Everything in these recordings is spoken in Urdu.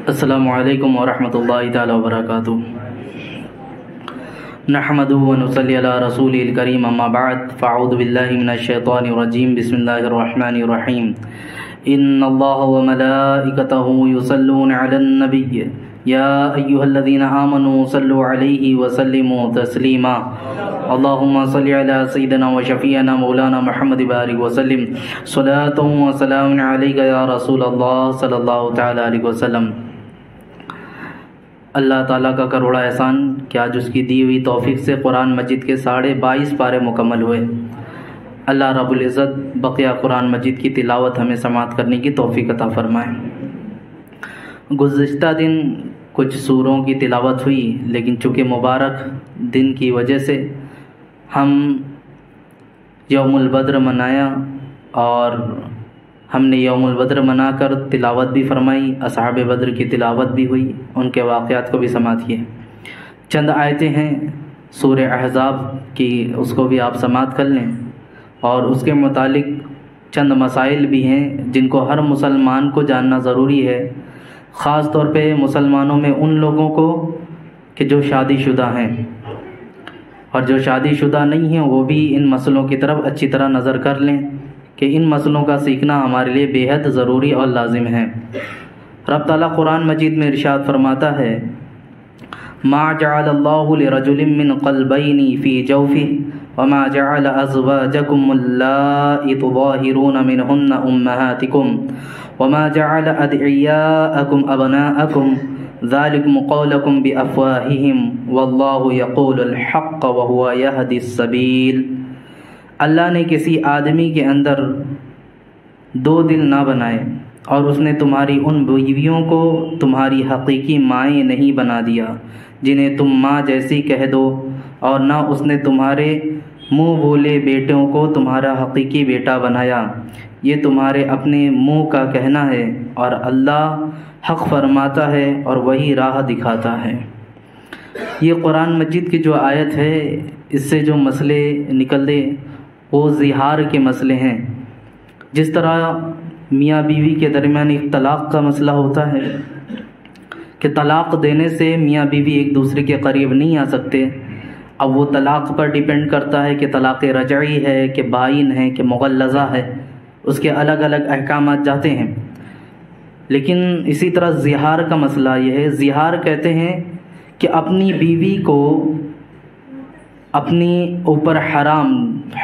السلام علیکم ورحمۃ اللہ تعالی وبرکاتہ۔ نحمده ونصلی علی رسول الکریم، اما بعد فاعوذ باللہ من الشیطان الرجیم، بسم اللہ الرحمن الرحیم۔ ان اللہ وملائکتہ یصلون علی النبی یا ایہا الذین آمنوا صلوا علیہ وسلموا تسلیما۔ اللہم صلی علی سیدنا وشفیعنا مولانا محمد بارک وسلم، صلاۃ وسلام علیک یا رسول اللہ صلی اللہ تعالی علیہ وسلم۔ اللہ تعالیٰ کا کروڑا احسان کہ آج اس کی دی ہوئی توفیق سے قرآن مجید کے 22.5 پارے مکمل ہوئے۔ اللہ رب العزت بقیہ قرآن مجید کی تلاوت ہمیں سماعت کرنے کی توفیق عطا فرمائے۔ گزشتہ دن کچھ سوروں کی تلاوت ہوئی، لیکن چونکہ مبارک دن کی وجہ سے ہم یوم البدر منایا اور ہم نے یوم البدر منا کر تلاوت بھی فرمائی، اصحاب بدر کی تلاوت بھی ہوئی، ان کے واقعات کو بھی سماعت کیے۔ چند آیتیں ہیں سورہ احزاب کی، اس کو بھی آپ سماعت کر لیں، اور اس کے متعلق چند مسائل بھی ہیں جن کو ہر مسلمان کو جاننا ضروری ہے، خاص طور پہ مسلمانوں میں ان لوگوں کو کہ جو شادی شدہ ہیں، اور جو شادی شدہ نہیں ہیں وہ بھی ان مسئلوں کی طرف اچھی طرح نظر کر لیں کہ ان مسئلوں کا سیکھنا ہمارے لیے بے حد ضروری اور لازم ہے۔ رب تعالیٰ قرآن مجید میں ارشاد فرماتا ہے، ما جعل اللہ لرجل من قلبین فی جوفہ وما جعل ازواجکم اللائی تظاہرون منہن امہاتکم وما جعل ادعیاءکم ابناءکم ذالکم قولکم بافواہہم واللہ یقول الحق وہو یہدی السبیل۔ اللہ نے کسی آدمی کے اندر 2 دل نہ بنائے، اور اس نے تمہاری ان بیویوں کو تمہاری حقیقی مائیں نہیں بنا دیا جنہیں تم ماں جیسی کہہ دو، اور نہ اس نے تمہارے منہ بولے بیٹوں کو تمہارا حقیقی بیٹا بنایا۔ یہ تمہارے اپنے منہ کا کہنا ہے، اور اللہ حق فرماتا ہے اور وہی راہ دکھاتا ہے۔ یہ قرآن مجید کی جو آیت ہے، اس سے جو مسئلے نکلے وہ زہار کے مسئلے ہیں۔ جس طرح میاں بیوی کے درمیان ایک طلاق کا مسئلہ ہوتا ہے کہ طلاق دینے سے میاں بیوی ایک دوسرے کے قریب نہیں آ سکتے، اب وہ طلاق پر ڈیپینڈ کرتا ہے کہ طلاق رجعی ہے کہ بائن ہے کہ مغلظہ ہے، اس کے الگ الگ احکامات جاتے ہیں۔ لیکن اسی طرح زہار کا مسئلہ یہ ہے، زہار کہتے ہیں کہ اپنی بیوی کو اپنی اوپر حرام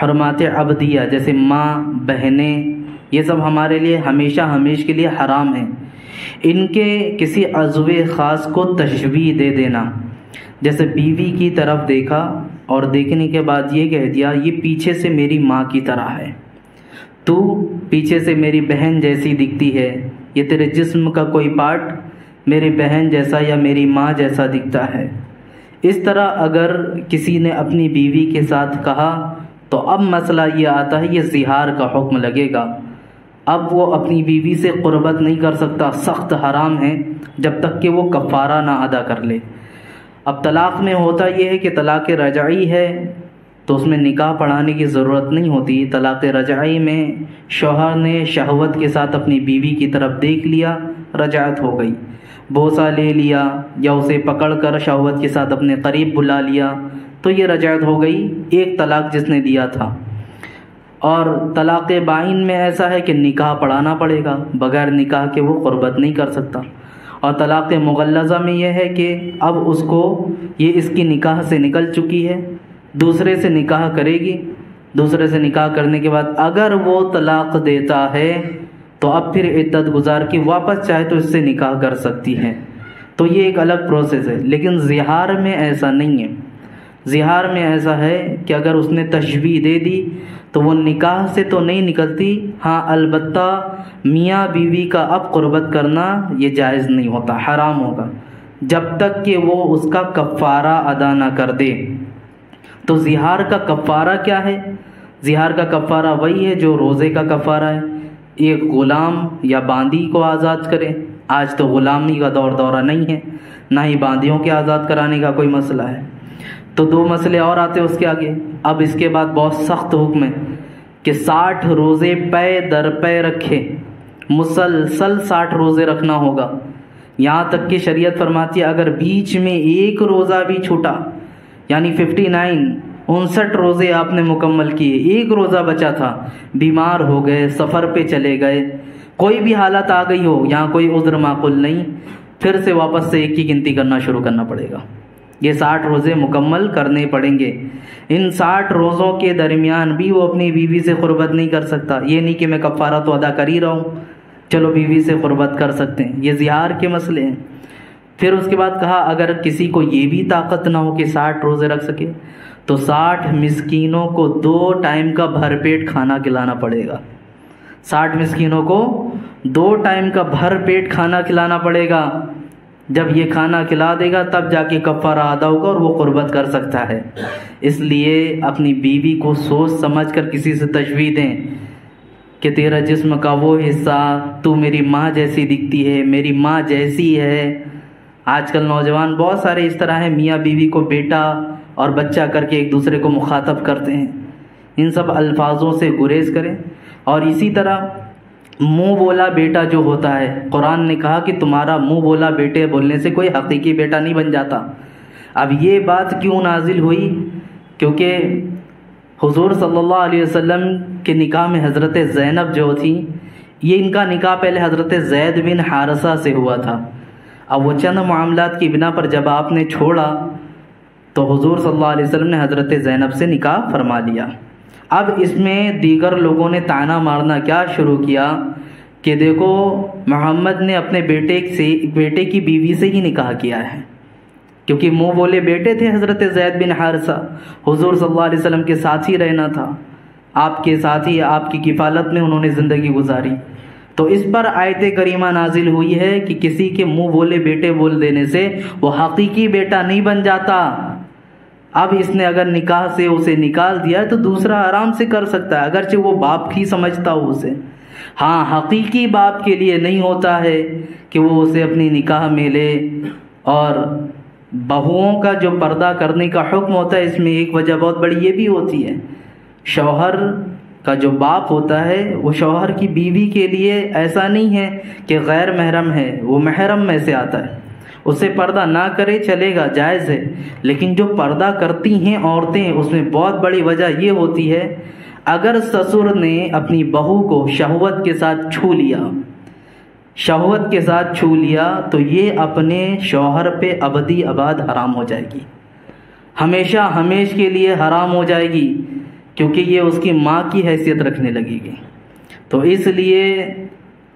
حرمات عبدیہ جیسے ماں، بہنیں، یہ سب ہمارے لیے ہمیشہ ہمیش کے لیے حرام ہیں، ان کے کسی عضو خاص کو تشبیہ دے دینا، جیسے بیوی کی طرف دیکھا اور دیکھنے کے بعد یہ کہہ دیا یہ پیچھے سے میری ماں کی طرح ہے، تو پیچھے سے میری بہن جیسی دکھتی ہے، یہ تیرے جسم کا کوئی پارٹ میری بہن جیسا یا میری ماں جیسا دکھتا ہے۔ اس طرح اگر کسی نے اپنی بیوی کے ساتھ کہا تو اب مسئلہ یہ آتا ہے، یہ زہار کا حکم لگے گا۔ اب وہ اپنی بیوی سے قربت نہیں کر سکتا، سخت حرام ہے جب تک کہ وہ کفارہ نہ ادا کر لے۔ اب طلاق میں ہوتا یہ ہے کہ طلاق رجعی ہے تو اس میں نکاح پڑھانے کی ضرورت نہیں ہوتی۔ طلاق رجعی میں شوہر نے شہوت کے ساتھ اپنی بیوی کی طرف دیکھ لیا، رجعت ہو گئی، بوسہ لے لیا یا اسے پکڑ کر شہوت کے ساتھ اپنے قریب بلا لیا تو یہ رجعت ہو گئی، ایک طلاق جس نے دیا تھا۔ اور طلاق بائن میں ایسا ہے کہ نکاح پڑھانا پڑے گا، بغیر نکاح کے وہ قربت نہیں کر سکتا۔ اور طلاق مغلظہ میں یہ ہے کہ اب اس کو یہ اس کی نکاح سے نکل چکی ہے، دوسرے سے نکاح کرے گی، دوسرے سے نکاح کرنے کے بعد اگر وہ طلاق دیتا ہے تو اب پھر عدت گزار کی واپس چاہے تو اس سے نکاح کر سکتی ہے، تو یہ ایک الگ پروسیس ہے۔ لیکن زہار میں ایسا نہیں ہے، زہار میں ایسا ہے کہ اگر اس نے تشبیہ دے دی تو وہ نکاح سے تو نہیں نکلتی، ہاں البتہ میاں بیوی کا اب قربت کرنا یہ جائز نہیں ہوتا، حرام ہوگا جب تک کہ وہ اس کا کفارہ ادا نہ کر دے۔ تو زہار کا کفارہ کیا ہے؟ زہار کا کفارہ وہی ہے جو روزے کا کفارہ ہے، ایک غلام یا باندی کو آزاد کرے۔ آج تو غلامی کا دورہ نہیں ہے، نہ ہی باندیوں کے آزاد کرانے کا کوئی مسئلہ ہے۔ تو 2 مسئلے اور آتے اس کے آگے۔ اب اس کے بعد بہت سخت حکم ہے کہ 60 روزے پے در پے رکھے، مسلسل 60 روزے رکھنا ہوگا، یہاں تک کہ شریعت فرماتی ہے اگر بیچ میں ایک روزہ بھی چھوٹا، یعنی 59 روزے آپ نے مکمل کیے، ایک روزہ بچا تھا، بیمار ہو گئے، سفر پہ چلے گئے، کوئی بھی حالت آ گئی ہو، یہاں کوئی عذر معقول نہیں، پھر سے واپس سے ایک کی گنتی کرنا شروع کرنا پڑے گا۔ یہ 60 روزے مکمل کرنے پڑیں گے۔ ان 60 روزوں کے درمیان بھی وہ اپنی بیوی سے قربت نہیں کر سکتا۔ یہ نہیں کہ میں کفارہ تو ادا کر ہی رہا ہوں، چلو بیوی سے قربت کر سکتے ہیں، یہ زہار کے مسئلے ہیں۔ پھر اس کے بعد کہا اگر کسی کو یہ بھی طاقت نہ ہو کہ 60 روزے رکھ سکے تو 60 مسکینوں کو 2 ٹائم کا بھر پیٹ کھانا کھلانا پڑے گا۔ 60 مسکینوں کو 2 ٹائم کا بھر پیٹ کھانا کھلانا پڑے گا۔ جب یہ کھانا کھلا دے گا تب جا کے کفارہ ادا ہوگا اور وہ قربت کر سکتا ہے۔ اس لیے اپنی بیوی کو سوچ سمجھ کر کسی سے تشبیہ دیں کہ تیرا جسم کا وہ حصہ تو میری ماں جیسی دکھتی ہے، میری ماں جیسی ہے۔ آج کل نوجوان بہت سارے اس طرح ہیں، میاں بیوی کو بیٹا اور بچہ کر کے ایک دوسرے کو مخاطب کرتے ہیں۔ ان سب الفاظوں سے گریز کریں۔ اور اسی طرح منہ بولا بیٹا جو ہوتا ہے، قرآن نے کہا کہ تمہارا منہ بولا بیٹے بولنے سے کوئی حقیقی بیٹا نہیں بن جاتا۔ اب یہ بات کیوں نازل ہوئی؟ کیونکہ حضور صلی اللہ علیہ وسلم کے نکاح میں حضرت زینب جو تھی، یہ ان کا نکاح پہلے حضرت زید بن حارثہ سے ہوا تھا۔ اب وہ چند معاملات کی بنا پر جب آپ نے چھوڑا تو حضور صلی اللہ علیہ وسلم نے حضرت زینب سے نکاح فرما لیا۔ اب اس میں دیگر لوگوں نے طعنہ مارنا کیا شروع کیا کہ دیکھو محمد نے اپنے بیٹے کی بیوی سے ہی نکاح کیا ہے، کیونکہ منہ بولے بیٹے تھے حضرت زید بن حارثہ، حضور صلی اللہ علیہ وسلم کے ساتھ ہی رہنا تھا، آپ کے ساتھ ہی آپ کی کفالت میں انہوں نے زندگی گزاری۔ تو اس پر آیت کریمہ نازل ہوئی ہے کہ کسی کے منہ بولے بیٹے بول دینے سے وہ حقیقی بیٹا نہیں بن جاتا۔ اب اس نے اگر نکاح سے اسے نکال دیا تو دوسرا آرام سے کر سکتا ہے، اگرچہ وہ باپ ہی سمجھتا ہو اسے۔ ہاں حقیقی باپ کے لیے نہیں ہوتا ہے کہ وہ اسے اپنی نکاح میں لے۔ اور بہوؤں کا جو پردہ کرنے کا حکم ہوتا ہے، اس میں ایک وجہ بہت بڑی یہ بھی ہوتی ہے، شوہر کا جو باپ ہوتا ہے وہ شوہر کی بیوی کے لیے ایسا نہیں ہے کہ غیر محرم ہے، وہ محرم میں سے آتا ہے، اسے پردہ نہ کرے چلے گا، جائز ہے۔ لیکن جو پردہ کرتی ہیں عورتیں، اس میں بہت بڑی وجہ یہ ہوتی ہے اگر سسر نے اپنی بہو کو شہوت کے ساتھ چھو لیا تو یہ اپنے شوہر پہ ابدی اباد حرام ہو جائے گی، ہمیشہ ہمیش کے لیے حرام ہو جائے گی، کیونکہ یہ اس کی ماں کی حیثیت رکھنے لگے گی۔ تو اس لیے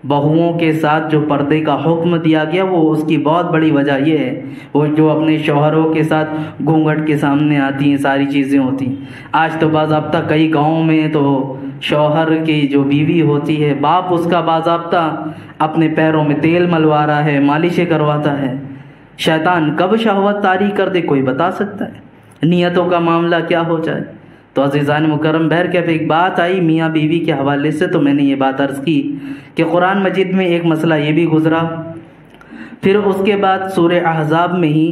بہوؤں کے ساتھ جو پردے کا حکم دیا گیا وہ اس کی بہت بڑی وجہ یہ ہے، وہ جو اپنے شوہروں کے ساتھ گھونگھٹ کے سامنے آتی ہیں، ساری چیزیں ہوتی ہیں۔ آج تو باضابطہ کئی گاؤں میں تو شوہر کی جو بیوی ہوتی ہے، باپ اس کا باضابطہ اپنے پیروں میں تیل ملوا رہا ہے، مالشیں کرواتا ہے۔ شیطان کب شہوت طاری کر دے کوئی بتا سکتا ہے، نیتوں کا معاملہ کیا ہو جائے۔ تو عزیزان مکرم، بہرکیف ایک بات آئی میاں بیوی کے حوالے سے تو میں نے یہ بات عرض کی کہ قرآن مجید میں ایک مسئلہ یہ بھی گزرا۔ پھر اس کے بعد سورہ احزاب میں ہی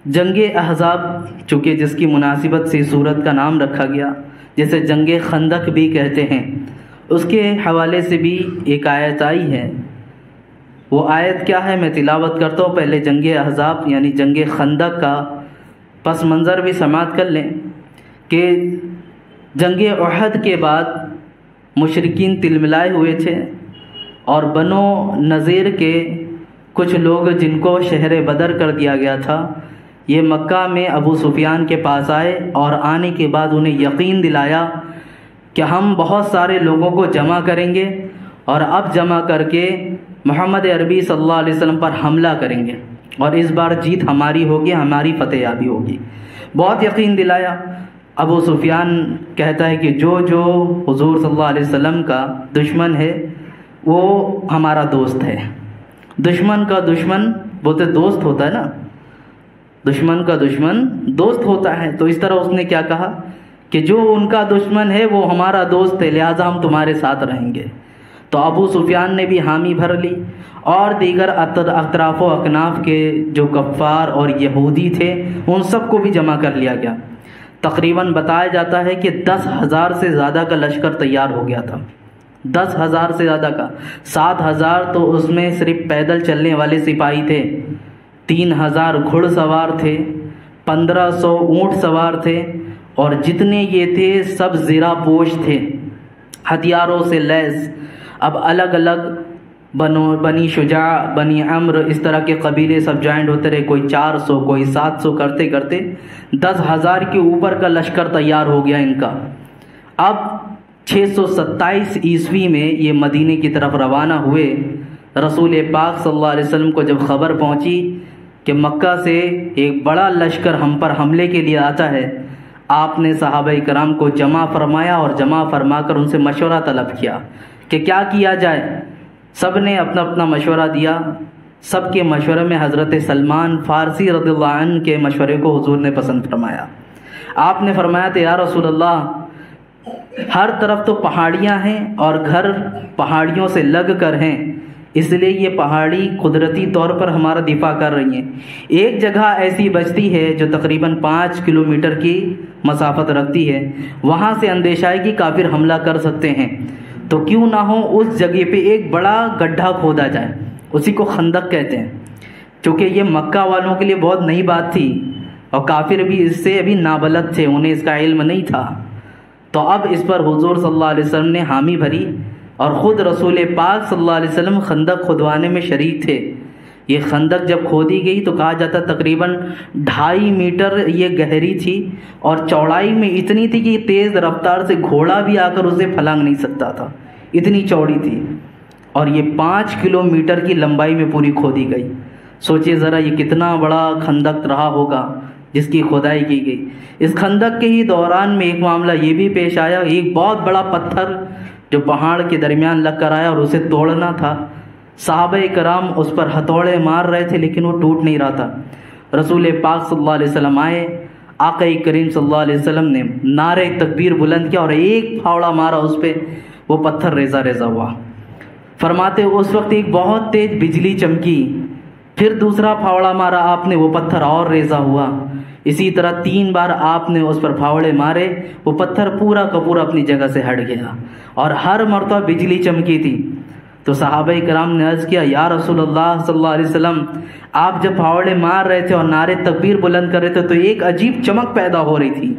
جنگ احزاب، چونکہ جس کی مناسبت سے سورت کا نام رکھا گیا، جسے جنگ خندق بھی کہتے ہیں، اس کے حوالے سے بھی ایک آیت آئی ہے۔ وہ آیت کیا ہے میں تلاوت کرتا ہوں، پہلے جنگ احزاب یعنی جنگ خندق کا پس منظر بھی سماعت کر لیں کہ جنگ احد کے بعد مشرکین تلملائے ہوئے تھے، اور بنو نذیر کے کچھ لوگ جن کو شہر بدر کر دیا گیا تھا، یہ مکہ میں ابو سفیان کے پاس آئے، اور آنے کے بعد انہیں یقین دلایا کہ ہم بہت سارے لوگوں کو جمع کریں گے، اور اب جمع کر کے محمد عربی صلی اللہ علیہ وسلم پر حملہ کریں گے، اور اس بار جیت ہماری ہوگی، ہماری فتح یابی ہوگی۔ بہت یقین دلایا۔ ابو سفیان کہتا ہے کہ جو حضور صلی اللہ علیہ وسلم کا دشمن ہے وہ ہمارا دوست ہے۔ دشمن کا دشمن بولتے دوست ہوتا ہے نا، دشمن کا دشمن دوست ہوتا ہے۔ تو اس طرح اس نے کیا کہا کہ جو ان کا دشمن ہے وہ ہمارا دوست ہے، لہٰذا ہم تمہارے ساتھ رہیں گے۔ تو ابو سفیان نے بھی حامی بھر لی، اور دیگر اطراف و اکناف کے جو کفار اور یہودی تھے ان سب کو بھی جمع کر لیا گیا۔ تقریباً بتایا جاتا ہے کہ 10,000 سے زیادہ کا لشکر تیار ہو گیا تھا، 10,000 سے زیادہ کا، 7,000 تو اس میں صرف پیدل چلنے والے سپاہی تھے، 3,000 گھڑ سوار تھے، 1,500 اونٹ سوار تھے، اور جتنے یہ تھے سب زرہ پوش تھے، ہتھیاروں سے لیس۔ اب الگ الگ بنی شجاع، بنی عمر، اس طرح کے قبیلے سب جوائنٹ ہوتے رہے، کوئی 400 کوئی 700 کرتے کرتے 10,000 کے اوپر کا لشکر تیار ہو گیا ان کا۔ اب 627 عیسوی میں یہ مدینے کی طرف روانہ ہوئے۔ رسول پاک صلی اللہ علیہ وسلم کو جب خبر پہنچی کہ مکہ سے ایک بڑا لشکر ہم پر حملے کے لیے آتا ہے، آپ نے صحابہ کرام کو جمع فرمایا اور جمع فرما کر ان سے مشورہ طلب کیا کہ کیا کیا جائے۔ سب نے اپنا اپنا مشورہ دیا۔ سب کے مشورے میں حضرت سلمان فارسی رضی اللہ عنہ کے مشورے کو حضور نے پسند فرمایا۔ آپ نے فرمایا تھا، یا رسول اللہ، ہر طرف تو پہاڑیاں ہیں اور گھر پہاڑیوں سے لگ کر ہیں، اس لیے یہ پہاڑی قدرتی طور پر ہمارا دفاع کر رہی ہیں۔ ایک جگہ ایسی بچتی ہے جو تقریباً 5 کلومیٹر کی مسافت رکھتی ہے، وہاں سے اندیشہ ہے کہ کافر حملہ کر سکتے ہیں، تو کیوں نہ ہو اس جگہ پہ ایک بڑا گڈھا کھودا جائے، اسی کو خندق کہتے ہیں۔ چونکہ یہ مکہ والوں کے لیے بہت نئی بات تھی اور کافر بھی اس سے ابھی نابلد تھے، انہیں اس کا علم نہیں تھا، تو اب اس پر حضور صلی اللہ علیہ وسلم نے حامی بھری اور خود رسول پاک صلی اللہ علیہ وسلم خندق کھدوانے میں شریک تھے۔ یہ خندق جب کھودی گئی تو کہا جاتا تقریباً 2.5 میٹر یہ گہری تھی اور چوڑائی میں اتنی تھی کہ تیز رفتار سے گھوڑا بھی آ کر اسے پھلانگ نہیں سکتا تھا، اتنی چوڑی تھی، اور یہ 5 کلومیٹر کی لمبائی میں پوری کھودی گئی۔ سوچئے ذرا یہ کتنا بڑا خندق رہا ہوگا جس کی کھدائی کی گئی۔ اس خندق کے ہی دوران میں ایک معاملہ یہ بھی پیش آیا، ایک بہت بڑا پتھر جو پہاڑ کے درمیان لگ کر آیا اور اسے توڑنا تھا۔ صحابہ کرام اس پر ہتھوڑے مار رہے تھے لیکن وہ ٹوٹ نہیں رہا تھا۔ رسول پاک صلی اللہ علیہ وسلم آئے، آقا کریم صلی اللہ علیہ وسلم نے نعرہ تکبیر بلند کیا اور ایک پھاوڑا مارا اس پہ، وہ پتھر ریزہ ریزہ ہوا۔ فرماتے اس وقت ایک بہت تیز بجلی چمکی، پھر دوسرا پھاوڑا مارا آپ نے، وہ پتھر اور ریزہ ہوا۔ اسی طرح 3 بار آپ نے اس پر پھاوڑے مارے، وہ پتھر پورا کا پورا اپنی جگہ سے ہٹ گیا، اور ہر مرتبہ بجلی چمکی تھی۔ تو صحابہ کرام نے عرض کیا، یا رسول اللہ صلی اللہ علیہ وسلم، آپ جب پھاوڑے مار رہے تھے اور نعرے تکبیر بلند کر رہے تھے تو ایک عجیب چمک پیدا ہو رہی تھی،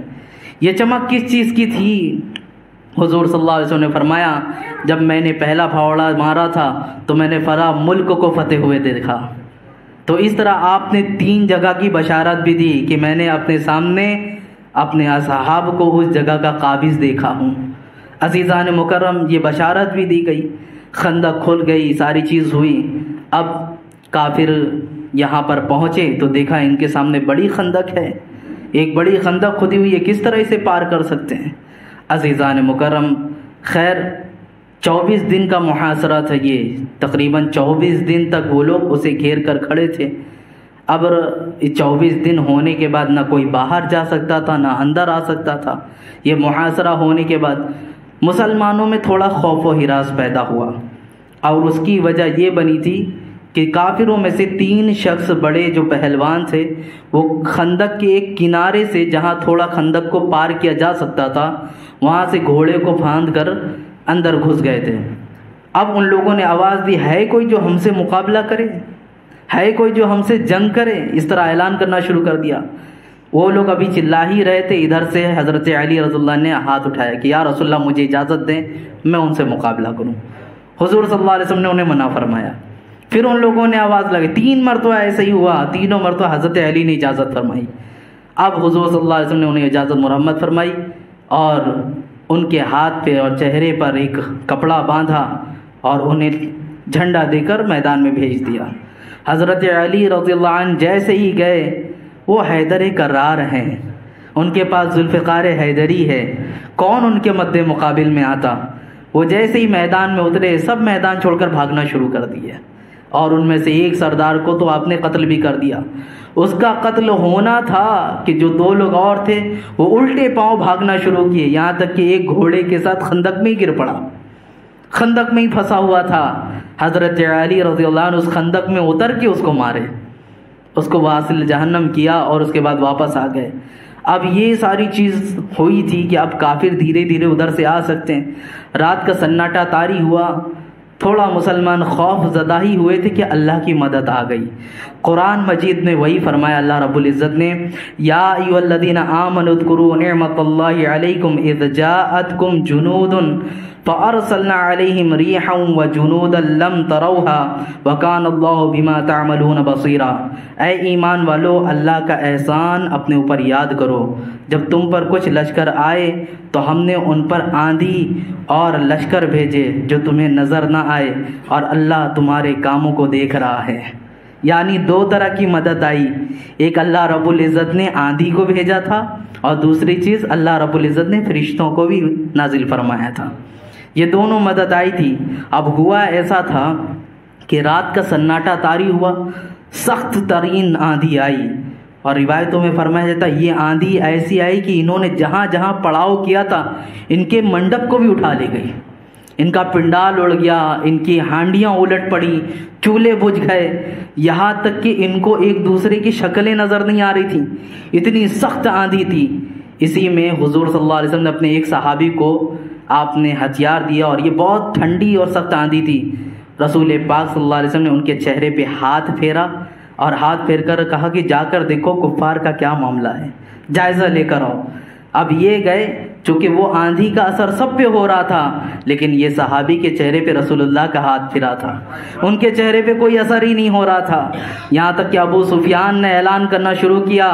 یہ چمک کس چیز کی تھی؟ حضور صلی اللہ علیہ وسلم نے فرمایا، جب میں نے پہلا پھاوڑا مارا تھا تو میں نے فرا ملک کو فتح ہوئے دیکھا۔ تو اس طرح آپ نے 3 جگہ کی بشارت بھی دی کہ میں نے اپنے سامنے اپنے اصحاب کو اس جگہ کا قابض دیکھا ہوں۔ عزیزان مکرم، یہ بشارت بھی دی گئی، خندق کھل گئی، ساری چیز ہوئی۔ اب کافر یہاں پر پہنچے تو دیکھا ان کے سامنے بڑی خندق ہے، ایک بڑی خندق کھدی ہوئی ہے، کس طرح اسے پار کر سکتے ہیں؟ عزیزان مکرم، خیر 24 دن کا محاصرہ تھا یہ، تقریباً 24 دن تک وہ لوگ اسے گھیر کر کھڑے تھے۔ اب 24 دن ہونے کے بعد نہ کوئی باہر جا سکتا تھا نہ اندر آ سکتا تھا۔ یہ محاصرہ ہونے کے بعد مسلمانوں میں تھوڑا خوف و ہراس پیدا ہوا، اور اس کی وجہ یہ بنی تھی کہ کافروں میں سے 3 شخص بڑے جو پہلوان تھے، وہ خندق کے ایک کنارے سے جہاں تھوڑا خندق کو پار کیا جا سکتا تھا وہاں سے گھوڑے کو پھاند کر اندر گھس گئے تھے۔ اب ان لوگوں نے آواز دی، ہے کوئی جو ہم سے مقابلہ کرے، ہے کوئی جو ہم سے جنگ کرے، اس طرح اعلان کرنا شروع کر دیا۔ وہ لوگ ابھی چلا ہی رہے تھے، ادھر سے حضرت علی رضی اللہ نے ہاتھ اٹھایا کہ یا رسول اللہ مجھے اجازت دیں میں ان سے مقابلہ کروں۔ حضور صلی اللہ علیہ وسلم نے انہیں منع فرمایا۔ پھر ان لوگوں نے آواز لگائی، 3 مرتبہ ایسا ہی ہوا، تینوں مرتبہ حضرت علی نے اجازت فرمائی۔ اب حضور صلی اللہ علیہ وسلم نے انہیں اجازت مرحمت فرمائی اور ان کے ہاتھ پہ اور چہرے پر ایک کپڑا باندھا اور انہیں جھنڈا دے کر میدان میں بھیج دیا۔ حضرت علی رضی اللہ عنہ جیسے ہی گئے، وہ حیدر کرار ہیں، ان کے پاس ذوالفقار حیدری ہے، کون ان کے مد مقابل میں آتا؟ وہ جیسے ہی میدان میں اترے سب میدان چھوڑ کر بھاگنا شروع کر دیے، اور ان میں سے ایک سردار کو تو آپ نے قتل بھی کر دیا۔ اس کا قتل ہونا تھا کہ جو 2 لوگ اور تھے وہ الٹے پاؤں بھاگنا شروع کیے، یہاں تک کہ ایک گھوڑے کے ساتھ خندق میں ہی گر پڑا، خندق میں ہی پھنسا ہوا تھا۔ حضرت علی رضی اللہ عنہ اس خندق میں اتر کے اس کو مارے، اس کو واصل جہنم کیا اور اس کے بعد واپس آ گئے۔ اب یہ ساری چیز ہوئی تھی کہ اب کافر دھیرے دھیرے ادھر سے آ سکتے ہیں. رات کا سناٹا طاری ہوا، تھوڑا مسلمان خوف زدہ ہی ہوئے تھے کہ اللہ کی مدد آ گئی. قرآن مجید میں وہی فرمایا اللہ رب العزت نے، یا ایھا الذین آمنوا اذکروا نعمت اللہ علیکم اذ جاءتکم جنود فارسلنا علیہم ریحا وجنودا لم تروها وکان اللہ بما تعملون بصیرا. اے ایمان والو، اللہ کا احسان اپنے اوپر یاد کرو. جب تم پر کچھ لشکر آئے تو ہم نے ان پر آندھی اور لشکر بھیجے جو تمہیں نظر نہ آئے، اور اللہ تمہارے کاموں کو دیکھ رہا ہے. یعنی دو طرح کی مدد آئی. ایک اللہ رب العزت نے آندھی کو بھیجا تھا، اور دوسری چیز اللہ رب العزت نے فرشتوں کو بھی نازل فرمایا تھا. یہ دونوں مدد آئی تھی. اب ہوا ایسا تھا کہ رات کا سناٹا طاری ہوا، سخت ترین آندھی آئی، اور روایتوں میں فرمایا جاتا ہے یہ آندھی ایسی آئی کہ انہوں نے جہاں جہاں پڑاؤ کیا تھا ان کے منڈپ کو بھی اٹھا لے گئی. ان کا پنڈال اڑ گیا، ان کی ہانڈیاں الٹ پڑی، چولہے بجھ گئے، یہاں تک کہ ان کو ایک دوسرے کی شکلیں نظر نہیں آ رہی تھیں. اتنی سخت آندھی تھی. اسی میں حضور صلی اللہ علیہ وسلم نے اپنے ایک صحابی کو آپ نے ہتھیار دیا، اور یہ بہت ٹھنڈی اور سخت آندھی تھی. رسول پاک صلی اللہ علیہ وسلم نے ان کے چہرے پہ ہاتھ پھیرا، اور ہاتھ پھیر کر کہا کہ جا کر دیکھو کفار کا کیا معاملہ ہے، جائزہ لے کر آؤ. اب یہ گئے، چونکہ وہ آندھی کا اثر سب پہ ہو رہا تھا، لیکن یہ صحابی کے چہرے پہ رسول اللہ کا ہاتھ پھرا تھا، ان کے چہرے پہ کوئی اثر ہی نہیں ہو رہا تھا. یہاں تک کہ ابو سفیان نے اعلان کرنا شروع کیا،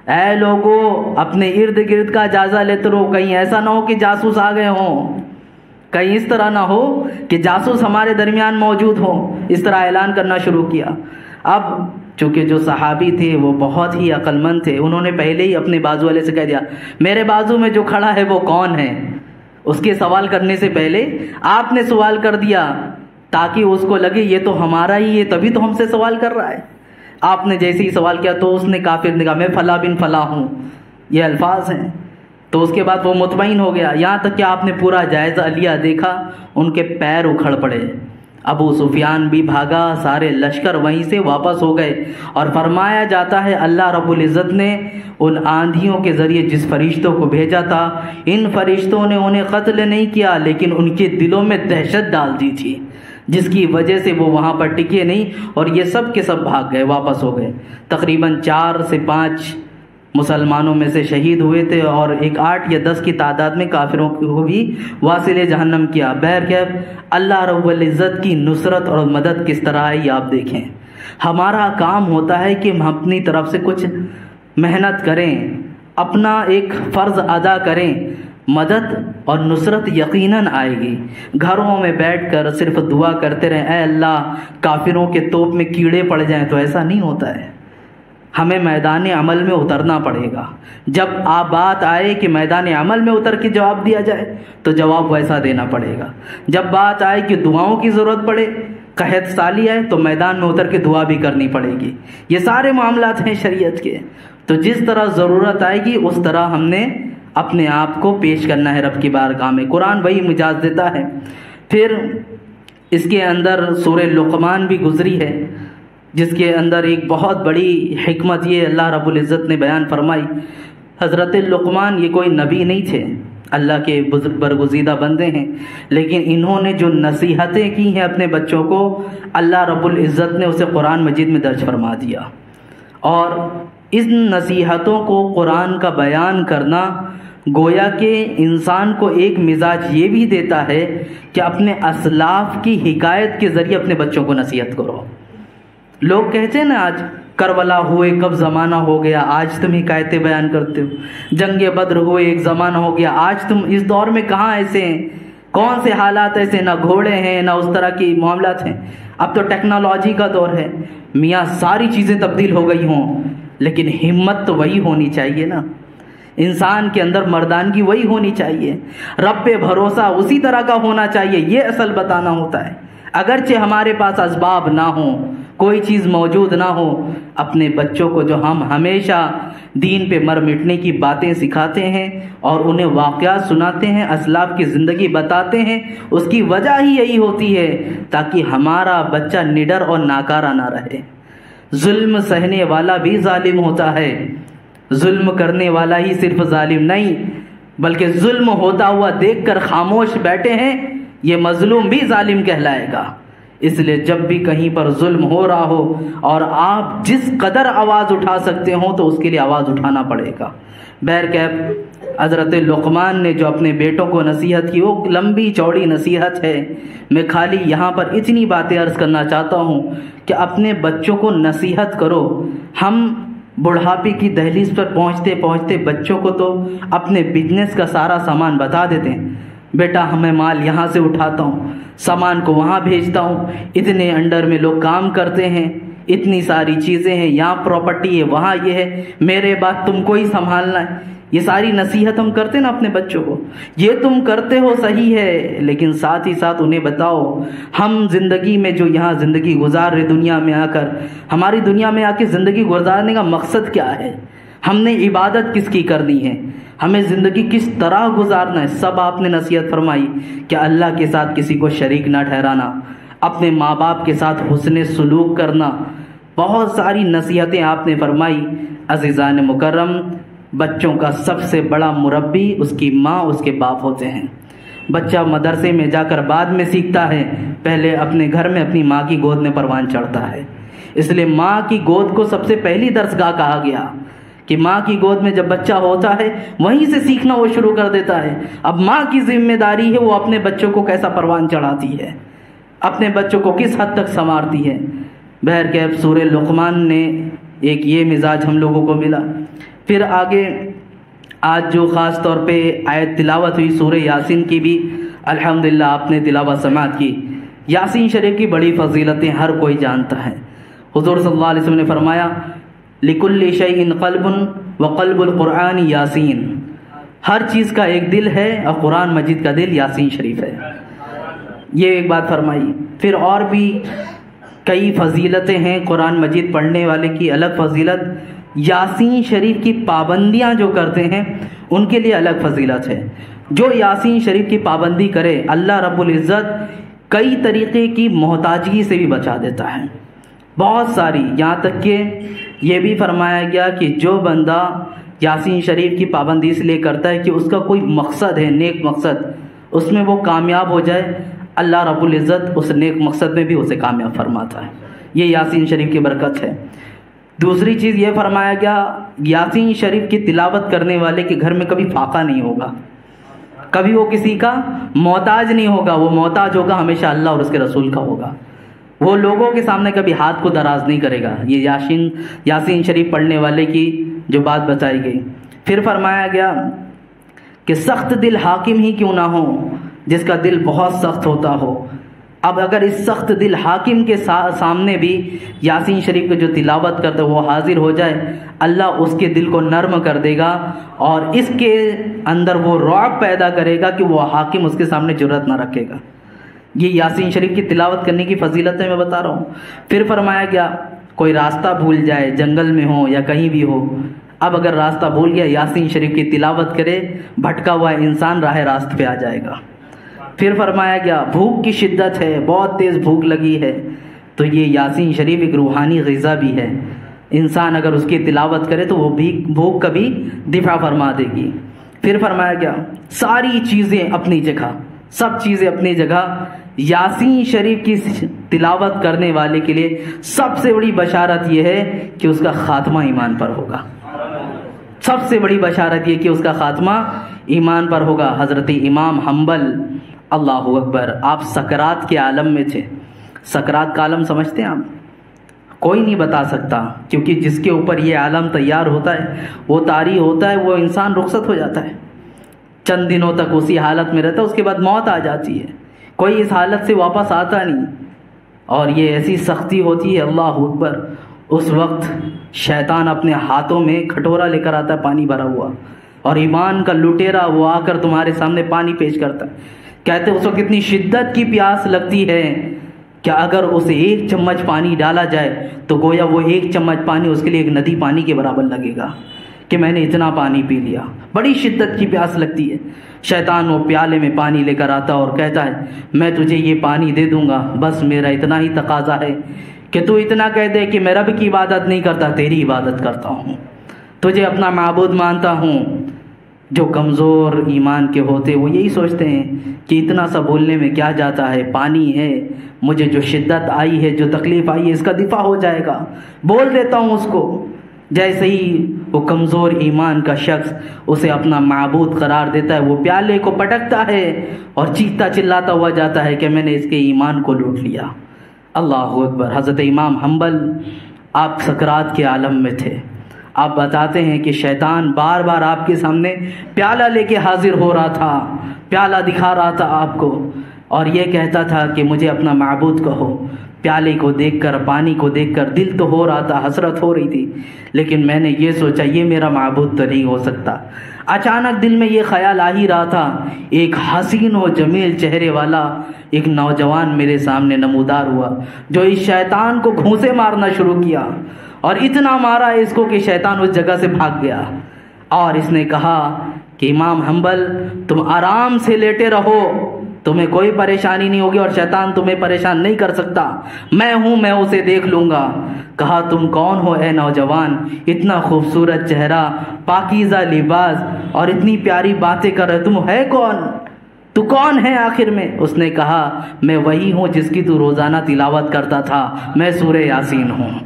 اے لوگو اپنے ارد گرد کا جائزہ لیتے رہو، کہیں ایسا نہ ہو کہ جاسوس آ گئے ہوں، کہیں اس طرح نہ ہو کہ جاسوس ہمارے درمیان موجود ہوں. اس طرح اعلان کرنا شروع کیا. اب چونکہ جو صحابی تھے وہ بہت ہی عقل مند تھے، انہوں نے پہلے ہی اپنے بازو والے سے کہہ دیا میرے بازو میں جو کھڑا ہے وہ کون ہے. اس کے سوال کرنے سے پہلے آپ نے سوال کر دیا تاکہ اس کو لگے یہ تو ہمارا ہی ہے، تبھی تو ہم سے سوال کر رہا ہے. آپ نے جیسے ہی سوال کیا تو اس نے کافر نے کہا میں فلاں بن فلاں ہوں، یہ الفاظ ہیں. تو اس کے بعد وہ مطمئن ہو گیا. یہاں تک کہ آپ نے پورا جائزہ لیا، دیکھا ان کے پیر اکھڑ پڑے. ابو سفیان بھی بھاگا، سارے لشکر وہیں سے واپس ہو گئے. اور فرمایا جاتا ہے اللہ رب العزت نے ان آندھیوں کے ذریعے جس فرشتوں کو بھیجا تھا، ان فرشتوں نے انہیں قتل نہیں کیا لیکن ان کے دلوں میں دہشت ڈال دی تھی، جس کی وجہ سے وہ وہاں پر ٹکے نہیں، اور یہ سب کے سب بھاگ گئے، واپس ہو گئے. تقریباً 4 سے 5 مسلمانوں میں سے شہید ہوئے تھے، اور ایک 8 یا 10 کی تعداد میں کافروں کو بھی واصل جہنم کیا. بہرکیف اللہ رب العزت کی نصرت اور مدد کس طرح ہے یہ آپ دیکھیں. ہمارا کام ہوتا ہے کہ ہم اپنی طرف سے کچھ محنت کریں، اپنا ایک فرض ادا کریں. مدد اور نصرت یقیناً آئے گی. گھروں میں بیٹھ کر صرف دعا کرتے رہیں اے اللہ کافروں کے توپ میں کیڑے پڑ جائیں، تو ایسا نہیں ہوتا ہے. ہمیں میدان عمل میں اترنا پڑے گا. جب آپ بات آئے کہ میدان عمل میں اتر کے جواب دیا جائے تو جواب ویسا دینا پڑے گا. جب بات آئے کہ دعاؤں کی ضرورت پڑے، قحط سالی آئے، تو میدان میں اتر کے دعا بھی کرنی پڑے گی. یہ سارے معاملات ہیں شریعت کے. تو جس طرح ضرورت آئے گی اس طرح ہم نے اپنے آپ کو پیش کرنا ہے رب کی بارگاہ میں. قرآن وہی مجاز دیتا ہے. پھر اس کے اندر سورہ لقمان بھی گزری ہے، جس کے اندر ایک بہت بڑی حکمت یہ اللہ رب العزت نے بیان فرمائی. حضرت لقمان یہ کوئی نبی نہیں تھے، اللہ کے برگزیدہ بندے ہیں، لیکن انہوں نے جو نصیحتیں کی ہیں اپنے بچوں کو، اللہ رب العزت نے اسے قرآن مجید میں درج فرما دیا. اور ان نصیحتوں کو قرآن کا بیان کرنا گویا کہ انسان کو ایک مزاج یہ بھی دیتا ہے کہ اپنے اسلاف کی حکایت کے ذریعے اپنے بچوں کو نصیحت کرو. لوگ کہتے ہیں نا آج کربلا ہوئے کب زمانہ ہو گیا، آج تم حکایتیں بیان کرتے ہو. جنگ بدر ہوئے ایک زمانہ ہو گیا، آج تم اس دور میں کہاں ایسے ہیں، کون سے حالات ایسے، نہ گھوڑے ہیں نہ اس طرح کی معاملات ہیں. اب تو ٹیکنالوجی کا دور ہے. میاں ساری چیزیں تبدیل ہو گئی ہوں لیکن ہمت تو وہی ہونی چاہیے نا. انسان کے اندر مردانگی وہی ہونی چاہیے، رب پہ بھروسہ اسی طرح کا ہونا چاہیے. یہ اصل بتانا ہوتا ہے. اگرچہ ہمارے پاس اسباب نہ ہوں، کوئی چیز موجود نہ ہو، اپنے بچوں کو جو ہم ہمیشہ دین پہ مر مٹنے کی باتیں سکھاتے ہیں اور انہیں واقعات سناتے ہیں، اسلاف کی زندگی بتاتے ہیں، اس کی وجہ ہی یہی ہوتی ہے تاکہ ہمارا بچہ نڈر اور ناکارہ نہ رہے. ظلم سہنے والا بھی ظالم ہوتا ہے. ظلم کرنے والا ہی صرف ظالم نہیں، بلکہ ظلم ہوتا ہوا دیکھ کر خاموش بیٹھے ہیں یہ مظلوم بھی ظالم کہلائے گا۔ اس لیے جب بھی کہیں پر ظلم ہو رہا ہو اور آپ جس قدر آواز اٹھا سکتے ہوں تو اس کے لیے آواز اٹھانا پڑے گا۔ بہرکیف حضرت لقمان نے جو اپنے بیٹوں کو نصیحت کی وہ لمبی چوڑی نصیحت ہے، میں خالی یہاں پر اتنی باتیں عرض کرنا چاہتا ہوں کہ اپنے بچوں کو نصیحت کرو۔ ہم بڑھاپے کی دہلیز پر پہنچتے پہنچتے بچوں کو تو اپنے بزنس کا سارا سامان بتا دیتے ہیں، بیٹا ہمیں مال یہاں سے اٹھاتا ہوں، سامان کو وہاں بھیجتا ہوں، اتنے انڈر میں لوگ کام کرتے ہیں، اتنی ساری چیزیں ہیں، یہاں پراپرٹی ہے، وہاں یہ ہے، میرے بعد تم کو ہی سنبھالنا ہے۔ یہ ساری نصیحت ہم کرتے نا اپنے بچوں کو، یہ تم کرتے ہو صحیح ہے، لیکن ساتھ ہی ساتھ انہیں بتاؤ ہم زندگی میں جو یہاں زندگی گزار رہے دنیا میں آ کر، ہماری دنیا میں آ کے زندگی گزارنے کا مقصد کیا ہے، ہم نے عبادت کس کی کرنی ہے، ہمیں زندگی کس طرح گزارنا ہے، سب آپ نے نصیحت فرمائی کہ اللہ کے ساتھ کسی کو شریک نہ ٹھہرانا، اپنے ماں باپ کے ساتھ حسن سلوک کرنا، بہت ساری نصیحتیں آپ نے فرمائی۔ عزیزان مکرم، بچوں کا سب سے بڑا مربی اس کی ماں اس کے باپ ہوتے ہیں۔ بچہ مدرسے میں جا کر بعد میں سیکھتا ہے، پہلے اپنے گھر میں اپنی ماں کی گود میں پروان چڑھتا ہے۔ اس لیے ماں کی گود کو سب سے پہلی درسگاہ کہا گیا کہ ماں کی گود میں جب بچہ ہوتا ہے وہیں سے سیکھنا وہ شروع کر دیتا ہے۔ اب ماں کی ذمہ داری ہے وہ اپنے بچوں کو کیسا پروان چڑھاتی ہے، اپنے بچوں کو کس حد تک سنوارتی ہے۔ بہرکیف سورہ لقمان نے ایک یہ مزاج ہم لوگوں کو ملا۔ پھر آگے آج جو خاص طور پہ آیت تلاوت ہوئی سورہ یاسین کی بھی الحمدللہ آپ نے تلاوت سماعت کی۔ یاسین شریف کی بڑی فضیلتیں ہر کوئی جانتا ہے۔ حضور صلی اللہ علیہ وسلم نے فرمایا لِكُلِّ شَيْءٍ قَلْبٌ وَقَلْبُ الْقُرْآنِ یاسین، ہر چیز کا ایک دل ہے اور قرآن مجید کا دل یاسین شریف ہے، یہ ایک بات فرمائی۔ پھر اور بھی کئی فضیلتیں ہیں قرآن مجید پڑھنے والے کی الگ فضیلت، یاسین شریف کی پابندیاں جو کرتے ہیں ان کے لیے الگ فضیلت ہے۔ جو یاسین شریف کی پابندی کرے اللہ رب العزت کئی طریقے کی محتاجگی سے بھی بچا دیتا ہے، بہت ساری، یہاں تک کہ یہ بھی فرمایا گیا کہ جو بندہ یاسین شریف کی پابندی اس لیے کرتا ہے کہ اس کا کوئی مقصد ہے، نیک مقصد، اس میں وہ کامیاب ہو جائے، اللہ رب العزت اس نیک مقصد میں بھی اسے کامیاب فرماتا ہے۔ یہ یاسین شریف کی برکت ہے۔ دوسری چیز یہ فرمایا گیا یاسین شریف کی تلاوت کرنے والے کے گھر میں کبھی فاقہ نہیں ہوگا، کبھی وہ کسی کا محتاج نہیں ہوگا، وہ محتاج ہوگا ہمیشہ اللہ اور اس کے رسول کا ہوگا، وہ لوگوں کے سامنے کبھی ہاتھ کو دراز نہیں کرے گا۔ یہ یاسین شریف پڑھنے والے کی جو بات بتائی گئی۔ پھر فرمایا گیا کہ سخت دل حاکم ہی کیوں نہ ہو، جس کا دل بہت سخت ہوتا ہو، اب اگر اس سخت دل حاکم کے سامنے بھی یاسین شریف کو جو تلاوت کرتا ہے وہ حاضر ہو جائے، اللہ اس کے دل کو نرم کر دے گا اور اس کے اندر وہ رعب پیدا کرے گا کہ وہ حاکم اس کے سامنے جرأت نہ رکھے گا۔ یہ یاسین شریف کی تلاوت کرنے کی فضیلتیں میں بتا رہا ہوں۔ پھر فرمایا گیا کوئی راستہ بھول جائے، جنگل میں ہو یا کہیں بھی ہو، اب اگر راستہ بھول گیا یاسین شریف کی تلاوت کرے، بھٹکا ہوا انسان راہ راست پہ آ جائے گا۔ پھر فرمایا گیا بھوک کی شدت ہے، بہت تیز بھوک لگی ہے، تو یہ یاسین شریف ایک روحانی غذا بھی ہے، انسان اگر اس کی تلاوت کرے تو وہ بھی بھوک کا بھی دفاع فرما دے گی۔ پھر فرمایا گیا ساری چیزیں اپنی جگہ، سب چیزیں اپنی جگہ، یاسین شریف کی تلاوت کرنے والے کے لیے سب سے بڑی بشارت یہ ہے کہ اس کا خاتمہ ایمان پر ہوگا، سب سے بڑی بشارت یہ کہ اس کا خاتمہ ایمان پر ہوگا۔ حضرت امام حنبل اللہ اکبر، آپ سکرات کے عالم میں تھے۔ سکرات کا عالم سمجھتے ہیں آپ؟ کوئی نہیں بتا سکتا، کیونکہ جس کے اوپر یہ عالم تیار ہوتا ہے، وہ طاری ہوتا ہے، وہ انسان رخصت ہو جاتا ہے، چند دنوں تک اسی حالت میں رہتا ہے، اس کے بعد موت آ جاتی ہے، کوئی اس حالت سے واپس آتا نہیں، اور یہ ایسی سختی ہوتی ہے اللہ اکبر۔ اس وقت شیطان اپنے ہاتھوں میں کھٹورا لے کر آتا ہے پانی بھرا ہوا، اور ایمان کا لٹیرا وہ آ کر تمہارے سامنے پانی پیش کرتا ہے، کہتے اس وقت اتنی شدت کی پیاس لگتی ہے کہ اگر اسے ایک چمچ پانی ڈالا جائے تو گویا وہ ایک چمچ پانی اس کے لیے ایک ندی پانی کے برابر لگے گا کہ میں نے اتنا پانی پی لیا، بڑی شدت کی پیاس لگتی ہے۔ شیطان وہ پیالے میں پانی لے کر آتا اور کہتا ہے میں تجھے یہ پانی دے دوں گا، بس میرا اتنا ہی تقاضا ہے کہ تو اتنا کہہ دے کہ میں رب کی عبادت نہیں کرتا، تیری عبادت کرتا ہوں۔ تجھے اپنا معبود مانتا ہوں۔ جو کمزور ایمان کے ہوتے وہ یہی سوچتے ہیں کہ اتنا سا بولنے میں کیا جاتا ہے، پانی ہے، مجھے جو شدت آئی ہے، جو تکلیف آئی ہے، اس کا دفاع ہو جائے گا، بول دیتا ہوں اس کو۔ جیسے ہی وہ کمزور ایمان کا شخص اسے اپنا معبود قرار دیتا ہے، وہ پیالے کو پٹکتا ہے اور چیختا چلاتا ہوا جاتا ہے کہ میں نے اس کے ایمان کو لوٹ لیا۔ اللہ اکبر۔ حضرت امام حنبل آپ سکرات کے عالم میں تھے۔ آپ بتاتے ہیں کہ شیطان بار بار آپ کے سامنے پیالہ لے کے حاضر ہو رہا تھا، پیالہ دکھا رہا تھا آپ کو، اور یہ کہتا تھا کہ مجھے اپنا معبود کہو۔ پیالے کو دیکھ کر، پانی کو دیکھ کر دل تو ہو رہا تھا، حسرت ہو رہی تھی، لیکن میں نے یہ سوچا یہ میرا معبود تو نہیں ہو سکتا۔ اچانک دل میں یہ خیال آ ہی رہا تھا، ایک حسین و جمیل چہرے والا ایک نوجوان میرے سامنے نمودار ہوا، جو اس شیطان کو گھونسے مارنا شروع کیا، اور اتنا مارا اس کو کہ شیطان اس جگہ سے بھاگ گیا۔ اور اس نے کہا کہ امام حنبل تم آرام سے لیٹے رہو، تمہیں کوئی پریشانی نہیں ہوگی اور شیطان تمہیں پریشان نہیں کر سکتا، میں ہوں، میں اسے دیکھ لوں گا۔ کہا تم کون ہو اے نوجوان؟ اتنا خوبصورت چہرہ، پاکیزہ لباس اور اتنی پیاری باتیں کر رہے، تم ہے کون؟ تو کون ہے آخر میں؟ اس نے کہا میں وہی ہوں جس کی تو روزانہ تلاوت کرتا تھا، میں سورہ یاسین ہوں،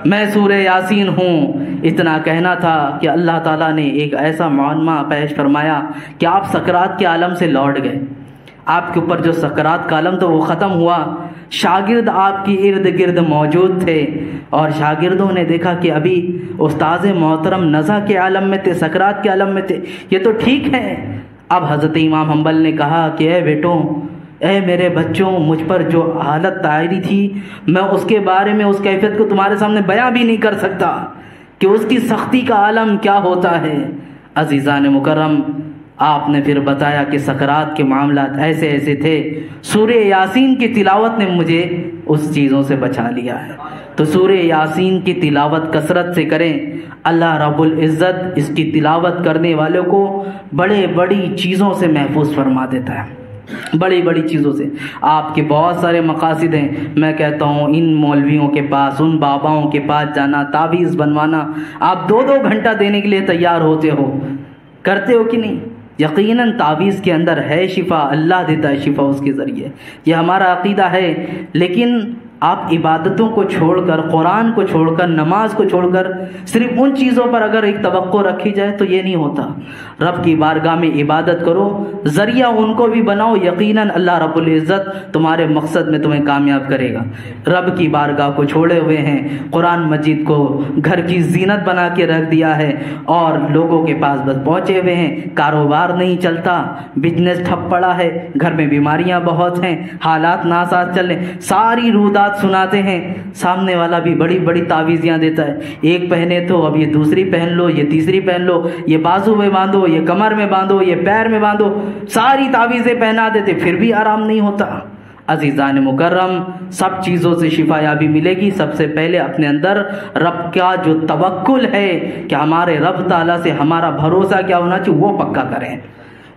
میں سورہ یاسین ہوں۔ اتنا کہنا تھا کہ اللہ تعالیٰ نے ایک ایسا معمہ پیش فرمایا کہ آپ سکرات کے عالم سے لوٹ گئے۔ آپ کے اوپر جو سکرات کا عالم تھا وہ ختم ہوا۔ شاگرد آپ کی ارد گرد موجود تھے، اور شاگردوں نے دیکھا کہ ابھی استاذ محترم نزع کے عالم میں تھے، سکرات کے عالم میں تھے، یہ تو ٹھیک ہے۔ اب حضرت امام حنبل نے کہا کہ اے بیٹوں، اے میرے بچوں، مجھ پر جو حالت طاری تھی میں اس کے بارے میں، اس کیفیت کو تمہارے سامنے بیان بھی نہیں کر سکتا کہ اس کی سختی کا عالم کیا ہوتا ہے۔ عزیزان مکرم، آپ نے پھر بتایا کہ سکرات کے معاملات ایسے ایسے تھے، سورہ یاسین کی تلاوت نے مجھے اس چیزوں سے بچا لیا ہے۔ تو سورہ یاسین کی تلاوت کثرت سے کریں، اللہ رب العزت اس کی تلاوت کرنے والوں کو بڑے بڑی چیزوں سے محفوظ فرما دیتا ہے، بڑی بڑی چیزوں سے۔ آپ کے بہت سارے مقاصد ہیں، میں کہتا ہوں ان مولویوں کے پاس، ان باباؤں کے پاس جانا، تعویذ بنوانا، آپ 2 گھنٹہ دینے کے لیے تیار ہوتے ہو، کرتے ہو کہ نہیں؟ یقیناً تعویذ کے اندر ہے شفا، اللہ دیتا ہے شفا اس کے ذریعے، یہ ہمارا عقیدہ ہے۔ لیکن آپ عبادتوں کو چھوڑ کر، قرآن کو چھوڑ کر، نماز کو چھوڑ کر صرف ان چیزوں پر اگر ایک توقع رکھی جائے تو یہ نہیں ہوتا۔ رب کی بارگاہ میں عبادت کرو، ذریعہ ان کو بھی بناؤ، یقیناً اللہ رب العزت تمہارے مقصد میں تمہیں کامیاب کرے گا۔ رب کی بارگاہ کو چھوڑے ہوئے ہیں، قرآن مجید کو گھر کی زینت بنا کے رکھ دیا ہے، اور لوگوں کے پاس بس پہنچے ہوئے ہیں، کاروبار نہیں چلتا، بزنس ٹھپ پڑا ہے، گھر میں بیماریاں بہت ہیں، حالات ناساز چل رہے، ساری رودات سناتے ہیں، سامنے والا بھی بڑی بڑی تعویذیاں دیتا ہے، ایک پہنے تو اب یہ دوسری پہن لو، یہ تیسری پہن لو، یہ بازو میں باندھو، یہ کمر میں باندھو، یہ پیر میں باندھو، ساری تعویذیں پہنا دیتے، پھر بھی آرام نہیں ہوتا۔ عزیزان مکرم، سب چیزوں سے شفا یابی ملے گی، سب سے پہلے اپنے اندر رب کا جو توکل ہے کہ ہمارے رب تعالیٰ سے ہمارا بھروسہ کیا ہونا چاہیے، وہ پکا کریں،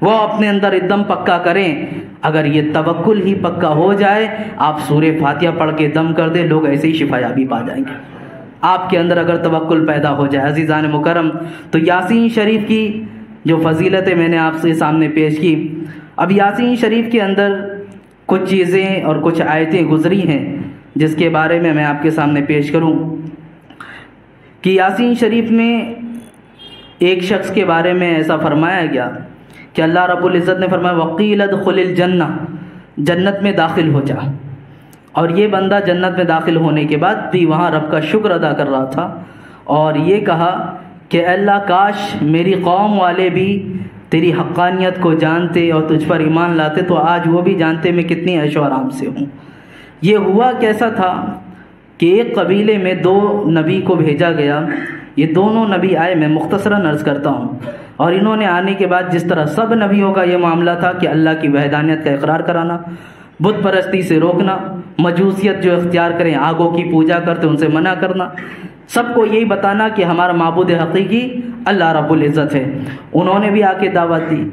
وہ اپنے اندر ایک دم پکا کریں۔ اگر یہ توکل ہی پکا ہو جائے، آپ سورہ فاتحہ پڑھ کے دم کر دیں، لوگ ایسے ہی شفا یابی پا جائیں گے۔ آپ کے اندر اگر توکل پیدا ہو جائے۔ عزیزان مکرم، تو یاسین شریف کی جو فضیلتیں میں نے آپ کے سامنے پیش کی، اب یاسین شریف کے اندر کچھ چیزیں اور کچھ آیتیں گزری ہیں جس کے بارے میں میں آپ کے سامنے پیش کروں کہ یاسین شریف میں ایک شخص کے بارے میں ایسا فرمایا گیا کہ اللہ رب العزت نے فرمایا وَقِيلَ ادْخُلِ الْجَنَّةَ، جنت میں داخل ہو جا۔ اور یہ بندہ جنت میں داخل ہونے کے بعد بھی وہاں رب کا شکر ادا کر رہا تھا، اور یہ کہا کہ اللہ کاش میری قوم والے بھی تیری حقانیت کو جانتے اور تجھ پر ایمان لاتے تو آج وہ بھی جانتے میں کتنی عیش و آرام سے ہوں۔ یہ ہوا کیسا تھا کہ ایک قبیلے میں 2 نبی کو بھیجا گیا، یہ دونوں نبی آئے، میں مختصراً عرض کرتا ہوں، اور انہوں نے آنے کے بعد جس طرح سب نبیوں کا یہ معاملہ تھا کہ اللہ کی وحدانیت کا اقرار کرانا، بت پرستی سے روکنا، مجوسیت جو اختیار کریں آگوں کی پوجا کرتے ان سے منع کرنا، سب کو یہی بتانا کہ ہمارا معبود حقیقی اللہ رب العزت ہے۔ انہوں نے بھی آ کے دعوت دی،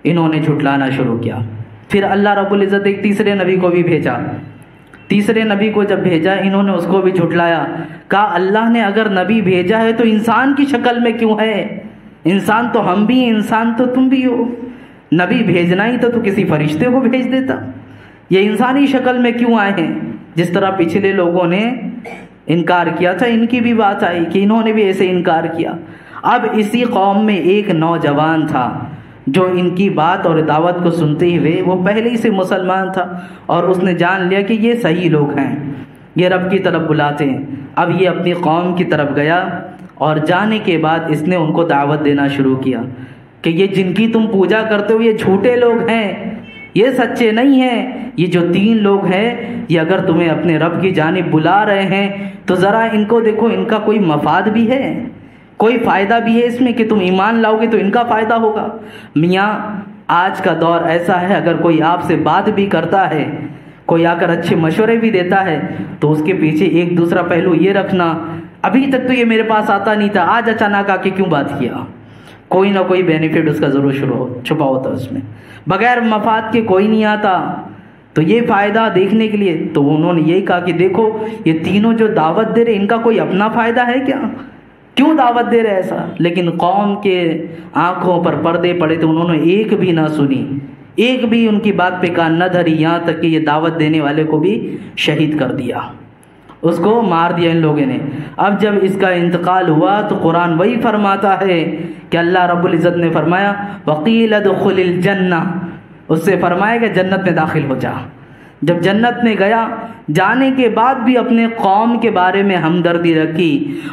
انہوں نے جھٹلانا شروع کیا۔ پھر اللہ رب العزت ایک تیسرے نبی کو بھی بھیجا، تیسرے نبی کو جب بھیجا انہوں نے اس کو بھی جھٹلایا. کہا اللہ نے اگر نبی بھیجا ہے تو انسان کی شکل میں کیوں ہے؟ انسان تو ہم بھی ہیں، انسان تو تم بھی ہو. نبی بھیجنا ہی تو کسی فرشتے کو بھیج دیتا. یہ انسانی شکل میں کیوں آئے ہیں؟ جس طرح پچھلے لوگوں نے انکار کیا تھا، ان کی بھی بات آئی کہ انہوں نے بھی ایسے انکار کیا. اب اسی قوم میں ایک نوجوان تھا جو ان کی بات اور دعوت کو سنتے ہوئے وہ پہلے ہی سے مسلمان تھا، اور اس نے جان لیا کہ یہ صحیح لوگ ہیں، یہ رب کی طرف بلاتے ہیں. اب یہ اپنی قوم کی طرف گیا، اور جانے کے بعد اس نے ان کو دعوت دینا شروع کیا کہ یہ جن کی تم پوجا کرتے ہو یہ جھوٹے لوگ ہیں، یہ سچے نہیں ہیں. یہ جو 3 لوگ ہیں یہ اگر تمہیں اپنے رب کی جانب بلا رہے ہیں تو ذرا ان کو دیکھو، ان کا کوئی مفاد بھی ہے، کوئی فائدہ بھی ہے اس میں کہ تم ایمان لاؤ گے تو ان کا فائدہ ہوگا. میاں آج کا دور ایسا ہے، اگر کوئی آپ سے بات بھی کرتا ہے، کوئی آ کر اچھے مشورے بھی دیتا ہے تو اس کے پیچھے ایک دوسرا پہلو یہ رکھنا، ابھی تک تو یہ میرے پاس آتا نہیں تھا، آج اچانک آ کے کیوں بات کیا. کوئی نہ کوئی بینیفٹ اس کا ضرور چھپا ہوتا اس میں، بغیر مفاد کے کوئی نہیں آتا. تو یہ فائدہ دیکھنے کے لیے تو انہوں نے یہی کہا کہ دیکھو یہ تینوں جو دعوت دے رہے ان کا کوئی اپنا فائدہ ہے کیا؟ کیوں دعوت دے رہے ایسا؟ لیکن قوم کے آنکھوں پر پردے پڑے تو انہوں نے ایک بھی نہ سنی، ایک بھی ان کی بات پہ کان نہ دھری، یہاں تک کہ یہ دعوت دینے والے کو بھی شہید کر دیا، اس کو مار دیا ان لوگوں نے. اب جب اس کا انتقال ہوا تو قرآن وہی فرماتا ہے کہ اللہ رب العزت نے فرمایا وَقِيلَ ادْخُلِ الْجَنَّةَ، اس سے فرمایا کہ جنت میں داخل ہو جا. جب جنت میں گیا، جانے کے بعد بھی اپنے قوم کے بارے میں ہمدردی رکھی.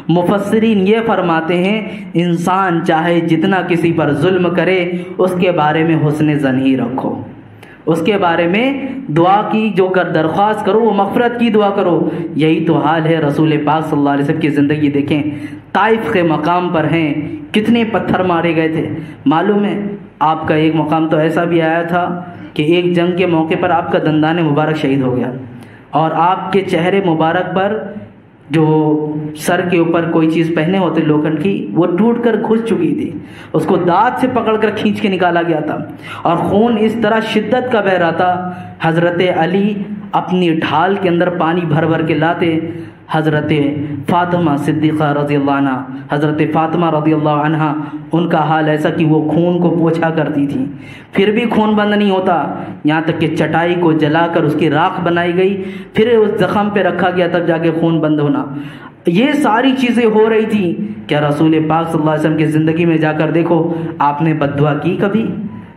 مفسرین یہ فرماتے ہیں انسان چاہے جتنا کسی پر ظلم کرے اس کے بارے میں حسن ظن ہی رکھو، اس کے بارے میں دعا کی جو کر درخواست کرو، وہ مغفرت کی دعا کرو. یہی تو حال ہے رسول پاک صلی اللہ علیہ وسلم کی زندگی دیکھیں، طائف کے مقام پر ہیں، کتنے پتھر مارے گئے تھے. معلوم ہے آپ کا ایک مقام تو ایسا بھی آیا تھا کہ ایک جنگ کے موقع پر آپ کا دندان مبارک شہید ہو گیا، اور آپ کے چہرے مبارک پر جو سر کے اوپر کوئی چیز پہنے ہوتے لوکھنڈ کی وہ ٹوٹ کر گھس چکی تھی، اس کو دانت سے پکڑ کر کھینچ کے نکالا گیا تھا، اور خون اس طرح شدت کا بہ رہا تھا. حضرت علی اپنی ڈھال کے اندر پانی بھر بھر کے لاتے. حضرت فاطمہ صدیقہ رضی اللہ عنہ، حضرت فاطمہ رضی اللہ عنہ، ان کا حال ایسا کہ وہ خون کو پوچھا کرتی تھی، پھر بھی خون بند نہیں ہوتا، یہاں تک کہ چٹائی کو جلا کر اس کی راکھ بنائی گئی، پھر اس زخم پہ رکھا گیا تب جا کے خون بند ہونا. یہ ساری چیزیں ہو رہی تھی. کیا رسول پاک صلی اللہ علیہ وسلم کی زندگی میں جا کر دیکھو آپ نے بد دعا کی کبھی؟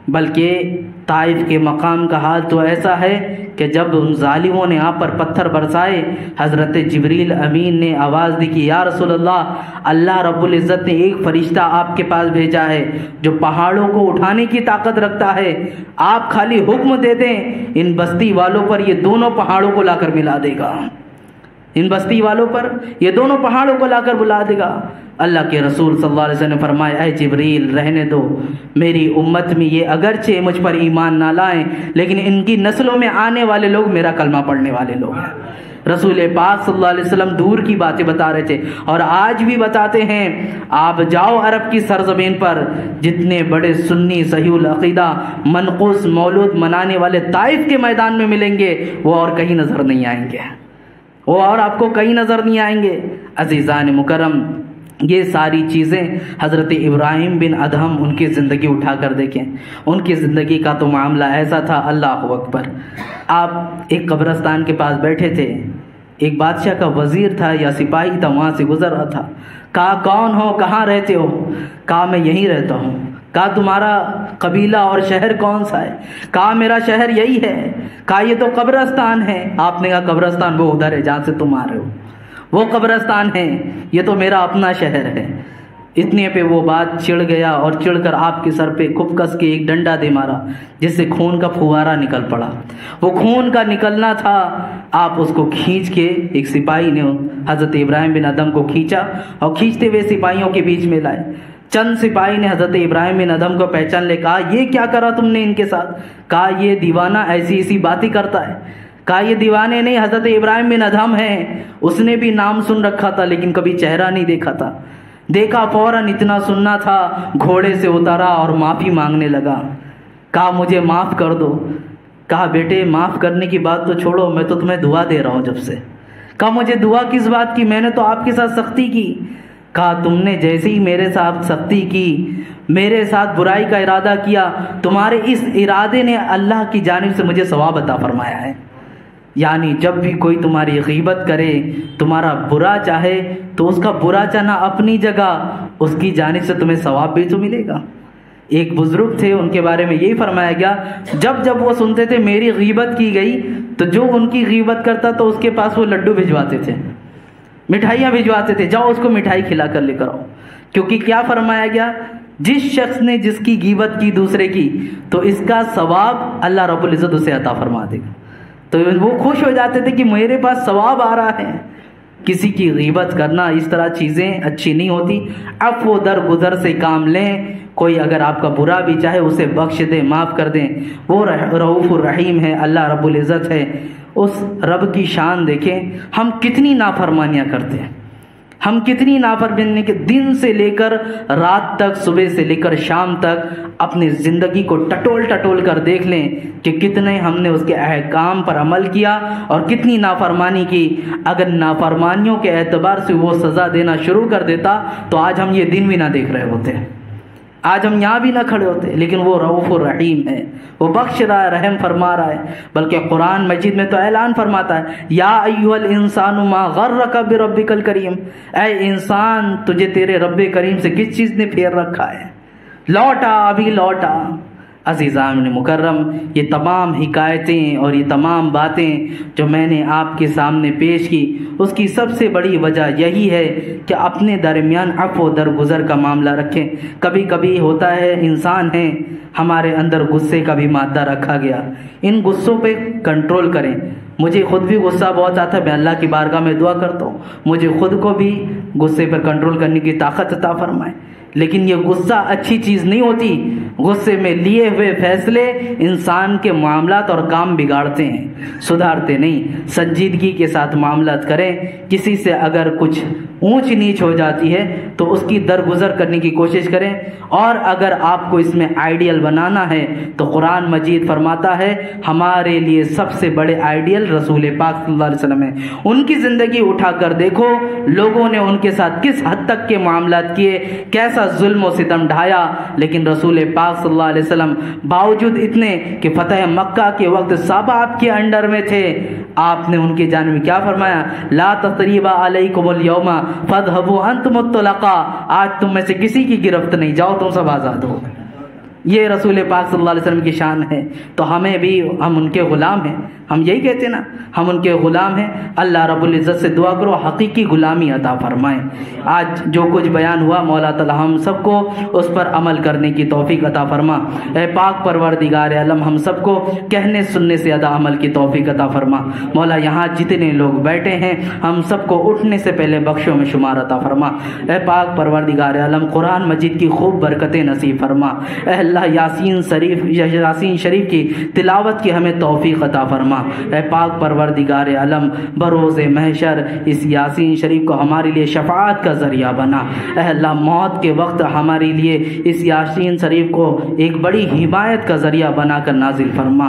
بلکہ طائف کے مقام کا حال تو ایسا ہے کہ جب ان ظالموں نے آپ پر پتھر برسائے، حضرت جبریل امین نے آواز دی کہ یا رسول اللہ رب العزت نے ایک فرشتہ آپ کے پاس بھیجا ہے جو پہاڑوں کو اٹھانے کی طاقت رکھتا ہے، آپ خالی حکم دے دیں ان بستی والوں پر یہ دونوں پہاڑوں کو لا کر ملا دے گا، ان بستی والوں پر یہ دونوں پہاڑوں کو لا کر بلا دے گا. اللہ کے رسول صلی اللہ علیہ وسلم نے فرمایا اے جبریل رہنے دو، میری امت میں یہ اگرچہ مجھ پر ایمان نہ لائیں لیکن ان کی نسلوں میں آنے والے لوگ میرا کلمہ پڑھنے والے لوگ. رسول پاک صلی اللہ علیہ وسلم دور کی باتیں بتا رہے تھے، اور آج بھی بتاتے ہیں. آپ جاؤ عرب کی سرزمین پر، جتنے بڑے سنی صحیح العقیدہ منقوص مولود منانے والے طائف کے میدان میں ملیں گے وہ اور کہیں نظر نہیں آئیں گے، وہ اور آپ کو کہیں نظر نہیں آئیں گے. عزیزان مکرم، یہ ساری چیزیں حضرت ابراہیم بن ادہم ان کی زندگی اٹھا کر دیکھیں، ان کی زندگی کا تو معاملہ ایسا تھا اللہ اکبر. آپ ایک قبرستان کے پاس بیٹھے تھے، ایک بادشاہ کا وزیر تھا یا سپاہی تھا وہاں سے گزر رہا تھا. کہا کون ہو، کہاں رہتے ہو؟ کہا میں یہیں رہتا ہوں. کہا تمہارا قبیلہ اور شہر کون سا ہے؟ کہا میرا شہر یہی ہے. کہا یہ تو قبرستان ہے. آپ نے کہا قبرستان وہ ادھر ہے جہاں سے تم آ رہے ہو، وہ قبرستان ہے، یہ تو میرا اپنا شہر ہے. اتنے پہ وہ بات چڑ گیا اور چڑ کر آپ کے سر پہ کھپ کس کے ایک ڈنڈا دے مارا جس سے خون کا پھوارا نکل پڑا. وہ خون کا نکلنا تھا، آپ اس کو کھینچ کے ایک سپاہی نے حضرت ابراہیم بن ادہم کو کھینچا اور کھینچتے ہوئے سپاہیوں کے بیچ میں لائے. چند سپاہی نے حضرت ابراہیم بن ادہم کو پہچان لے. کہا یہ کیا کرا تم نے ان کے ساتھ؟ کہا یہ دیوانہ ایسی ایسی باتیں کرتا ہے. کہا یہ دیوانے نہیں، حضرت ابراہیم بن ادہم ہیں. اس نے بھی نام سن رکھا تھا لیکن کبھی چہرہ نہیں دیکھا تھا. دیکھا فوراً اتنا سننا تھا، گھوڑے سے اترا اور معافی مانگنے لگا. کہا مجھے معاف کر دو. کہا بیٹے معاف کرنے کی بات تو چھوڑو، میں تو تمہیں دعا دے رہا ہوں جب سے۔ کہا مجھے دعا کس بات کی، میں نے تو آپ کے ساتھ سختی کی۔ کہا تم نے جیسے ہی میرے ساتھ سختی کی، میرے ساتھ برائی کا ارادہ کیا، تمہارے اس ارادے نے اللہ کی جانب سے مجھے ثواب عطا فرمایا ہے۔ یعنی جب بھی کوئی تمہاری غیبت کرے، تمہارا برا چاہے، تو اس کا برا چاہنا اپنی جگہ، اس کی جانب سے تمہیں ثواب بھی تو ملے گا۔ ایک بزرگ تھے، ان کے بارے میں یہی فرمایا گیا، جب جب وہ سنتے تھے میری غیبت کی گئی، تو جو ان کی غیبت کرتا تو اس کے پاس وہ لڈو بھجواتے تھے، مٹھائیاں بھجواتے تھے، جاؤ اس کو مٹھائی کھلا کر لے کر آؤ۔ کیونکہ کیا فرمایا گیا، جس شخص نے جس کی غیبت کی دوسرے کی، تو اس کا ثواب اللہ رب العزت اسے عطا فرما دے گا۔ تو وہ خوش ہو جاتے تھے کہ میرے پاس ثواب آ رہا ہے۔ کسی کی غیبت کرنا، اس طرح چیزیں اچھی نہیں ہوتی۔ عفو درگزر سے کام لیں، کوئی اگر آپ کا برا بھی چاہے اسے بخش دیں، معاف کر دیں، وہ رؤوف الرحیم ہے، اللہ رب العزت ہے۔ اس رب کی شان دیکھیں، ہم کتنی نافرمانیاں کرتے ہیں، ہم کتنی نافرمانی کے دن سے لے کر رات تک، صبح سے لے کر شام تک اپنی زندگی کو ٹٹول ٹٹول کر دیکھ لیں کہ کتنے ہم نے اس کے احکام پر عمل کیا اور کتنی نافرمانی کی۔ اگر نافرمانیوں کے اعتبار سے وہ سزا دینا شروع کر دیتا تو آج ہم یہ دن بھی نہ دیکھ رہے ہوتے، آج ہم یہاں بھی نہ کھڑے ہوتے۔ لیکن وہ رؤوف الرحیم ہے، وہ بخش رہا ہے، رحم فرما رہا ہے۔ بلکہ قرآن مجید میں تو اعلان فرماتا ہے، یا ایھا الانسان ما غرک بربک الکریم، اے انسان تجھے تیرے رب کریم سے کس چیز نے پھیر رکھا ہے، لوٹا ابھی لوٹا۔ عزیزان مکرم، یہ تمام حکایتیں اور یہ تمام باتیں جو میں نے آپ کے سامنے پیش کی، اس کی سب سے بڑی وجہ یہی ہے کہ اپنے درمیان عفو درگزر کا معاملہ رکھیں۔ کبھی کبھی ہوتا ہے، انسان ہیں، ہمارے اندر غصے کا بھی مادہ رکھا گیا، ان غصوں پہ کنٹرول کریں۔ مجھے خود بھی غصہ بہت آتا ہے، میں اللہ کی بارگاہ میں دعا کرتا ہوں مجھے خود کو بھی غصے پر کنٹرول کرنے کی طاقت عطا فرمائے۔ لیکن یہ غصہ اچھی چیز نہیں ہوتی، غصے میں لیے ہوئے فیصلے انسان کے معاملات اور کام بگاڑتے ہیں، سدھارتے نہیں۔ سنجیدگی کے ساتھ معاملات کریں، کسی سے اگر کچھ اونچ نیچ ہو جاتی ہے تو اس کی درگزر کرنے کی کوشش کریں۔ اور اگر آپ کو اس میں آئیڈیل بنانا ہے تو قرآن مجید فرماتا ہے ہمارے لیے سب سے بڑے آئیڈیل رسول پاک صلی اللہ علیہ وسلم ہیں۔ ان کی زندگی اٹھا کر دیکھو، لوگوں نے ان کے ساتھ کس حد تک کے معاملات کیے، کیسا ظلم و ستم ڈھایا، لیکن رسول پاک صلی اللہ علیہ وسلم باوجود اتنے کہ فتح مکہ کے وقت صحابہ آپ کے انڈر میں تھے، آپ نے ان کی جانب کیا فرمایا، لا تثریب علیکم اليوم فاذهبوا انتم الطلقاء، آج تم میں سے کسی کی گرفت نہیں، جاؤ تم سب آزاد ہو۔ یہ رسول پاک صلی اللہ علیہ وسلم کی شان ہے۔ تو ہمیں بھی، ہم ان کے غلام ہیں، ہم یہی کہتے ہیں نا، ہم ان کے غلام ہیں۔ اللہ رب العزت سے دعا کرو حقیقی غلامی عطا فرمائیں۔ آج جو کچھ بیان ہوا مولا تعالی ہم سب کو اس پر عمل کرنے کی توفیق عطا فرما۔ اے پاک پروردگار عالم، ہم سب کو کہنے سننے سے زیادہ عمل کی توفیق عطا فرما۔ مولا یہاں جتنے لوگ بیٹھے ہیں ہم سب کو اٹھنے سے پہلے بخشوں میں شمار عطا فرما۔ اے پاک پروردگار عالم، قرآن مجید کی خوب برکتیں نصیب فرما۔ اے اللہ یاسین شریف کی تلاوت کی ہمیں توفیق عطا فرما۔ اے پاک پروردگار عالم، بروز محشر اس یاسین شریف کو ہمارے لیے شفاعت کا ذریعہ بنا۔ اے اللہ موت کے وقت ہمارے لیے اس یاسین شریف کو ایک بڑی حمایت کا ذریعہ بنا کر نازل فرما۔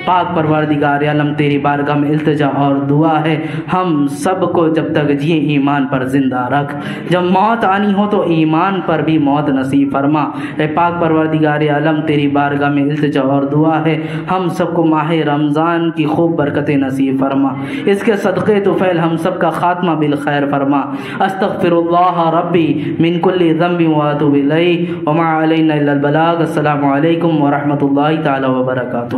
پاک پروردگار عالم، تیری بارگاہ میں التجا اور دعا ہے، ہم سب کو جب تک جیے ایمان پر زندہ رکھ، جب موت آنی ہو تو ایمان پر بھی موت نصیب فرما۔ اے پاک پروردگار عالم، تیری بارگاہ میں التجا اور دعا ہے، ہم سب کو ماہ رمضان کی خوب برکتیں نصیب فرما، اس کے صدقے طفیل ہم سب کا خاتمہ بالخیر فرما۔ استغفر اللہ ربی من کل ذنب واتوب الیہ وما علینا الا البلاغ۔ السلام علیکم ورحمۃ اللہ تعالی وبرکاتہ۔